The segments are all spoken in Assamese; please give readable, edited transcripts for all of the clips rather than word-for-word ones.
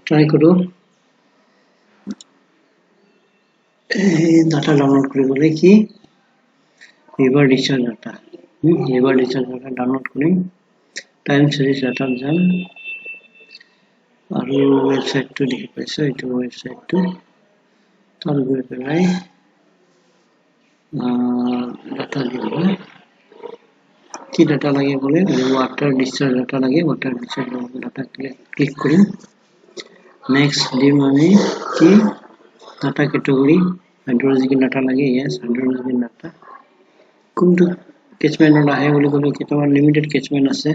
ট্ৰাই কৰো ডাটা ডাউনলোড কৰিবলৈ কি river discharge data river discharge data download কৰিম টাইম সিৰিজ ডাটা যাম আৰু ওয়েবসাইটটো দেখি পাইছো এইটো ওয়েবসাইটটো তাত গৈ পেলাই ডাটা দিব কি ডাটা লাগে বলে ওয়াটার ডিসচার্জ ডাটা লাগে ওয়াটার ডিসচার্জ ডাটা ক্লিক কৰিম নেক্সট দিম আমি কি ডাটা ক্যাটাগৰি হাইড্ৰোলজিক্যাল ডাটা লাগে ইয়েস হাইড্ৰোলজিক্যাল ডাটা কোনটো কেচমেন্টৰ আহে বুলি ক'লে কেইটামান লিমিটেড কেচমেন্ট আছে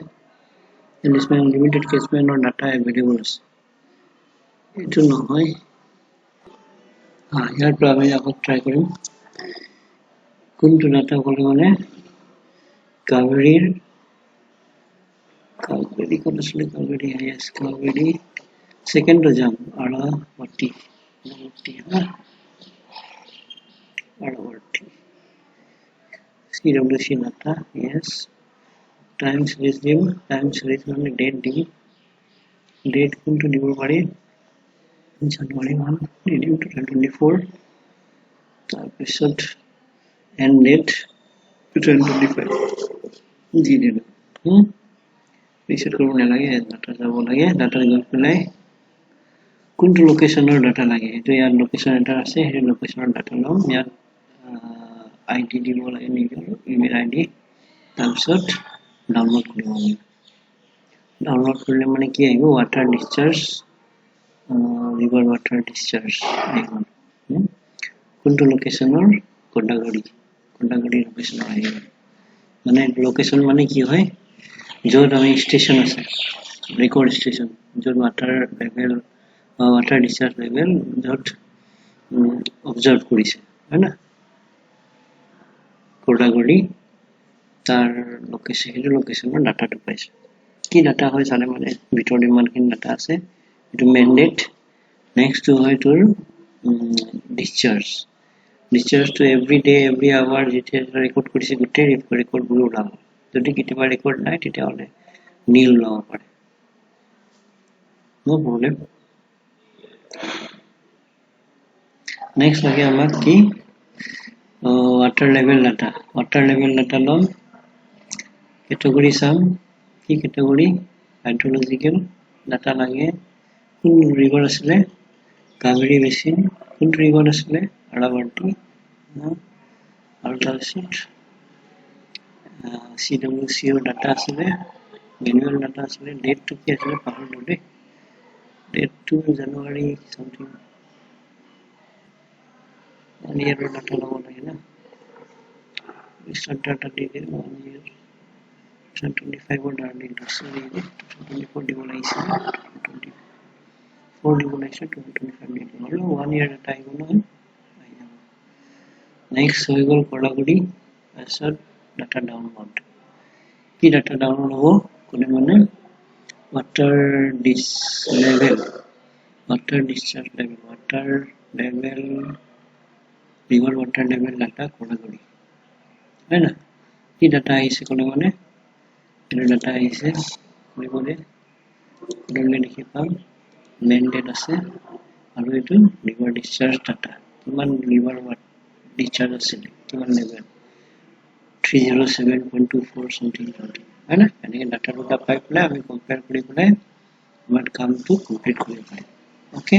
এলিমেন্ট লিমিটেড কেচমেন্টৰ ডাটা अवेलेबल আছে এইটো নহয় ইয়াৰ পৰা আমি আকৌ ট্ৰাই কৰিম কোনটো ডাটা ক'লে মানে কাভাৰি yes কাভাৰি সেকেন্ড জাম আৰাৱতী CWC data yes time series dim time series মানে date dim date কোনটো দিব পাৰি January 1 due to 2024 তাৰপিছত end date 2025 দি দিলো ৰিসেট কৰিব নালাগে ডাটা যাব লাগে ডাটা গৈ পেলাই কোনটো লোকেশনৰ ডাটা লাগে এটো ইয়াৰ লোকেশন এটা আছে সেই লোকেশনৰ ডাটা লম ইয়াত আইডি দিব লাগে নিজৰ ইমেইল আইডি তাৰপিছত ডাউনলোড কৰিব লাগে ডাউনলোড কৰিলে মানে কি আহিব ওয়াটাৰ ডিসচাৰ্জ river water discharge আহিব কোনটো লোকেশনৰ কোডাগুড়ি লোকেশনৰ আহিব মানে লোকেশন মানে কি হয় য'ত আমি স্টেশন আছে ৰেকৰ্ড স্টেশন য'ত ওয়াটাৰ লেভেল ওয়াটাৰ ডিসচাৰ্জ লেভেল য'ত অবজাৰ্ভ কৰিছে হয় না কোডাগুড়ি তাৰ লোকেশন হেতু লোকেশনৰ ডাটাটো পাইছে কি ডাটা হয় জানে মানে ভিতৰত ইমানখিনি ডাটা আছে এটো ম্যান্ডেট নেক্সট টু হয় তোৰ ডিসচাৰ্জ to every day every hour যেটা ৰেকৰ্ড কৰিছে গোটেই ৰেকৰ্ড গুলো ওলাব যদি কিবা ৰেকৰ্ড নাই তেতিয়া হলে নীল ওলাব পাৰে নো প্রবলেম নেক্সট লাগে আমাক কি water level data লম category সাম কি category hydrological data লাগে কোন রিভার আসলে কাবেৰী বেসিন কোন ৰিভাৰ আসলে আৰাৱতী আৰু তাৰপিছত CWC ডাটা আসলে ম্যানুয়াল ডাটা আসলে ডেট টু কি আসলে পাহৰিলো দে ডেট টু জানুৱাৰী সামথিং year data লব লাগে না start data the 1 year 2025 or data দিলো sorry 2024 দিব লাগিছে 2024 দিব লাগিছে 2025 দিব হলো 1 year data আহিব নহয় next হৈ গল কোডাগুড়ি তাৰপিছত data download কি data download হ'ব কোনে মানে water discharge level river water level data কোডাগুড়ি হয় না কি ডাটা আহিছে কোনে মানে এটা ডাটা আহিছে কোনে কোনে লিখি পাম ম্যান্ডেট আছে আৰু এটো river discharge data কিমান river discharge আছে কিমান লেভেল 307.24 something হয় না এনেকে ডাটা পাই পেলাই আমি কম্পেয়াৰ কৰি পেলাই আমাৰ কামটো কমপ্লিট কৰিব পাৰিম ওকে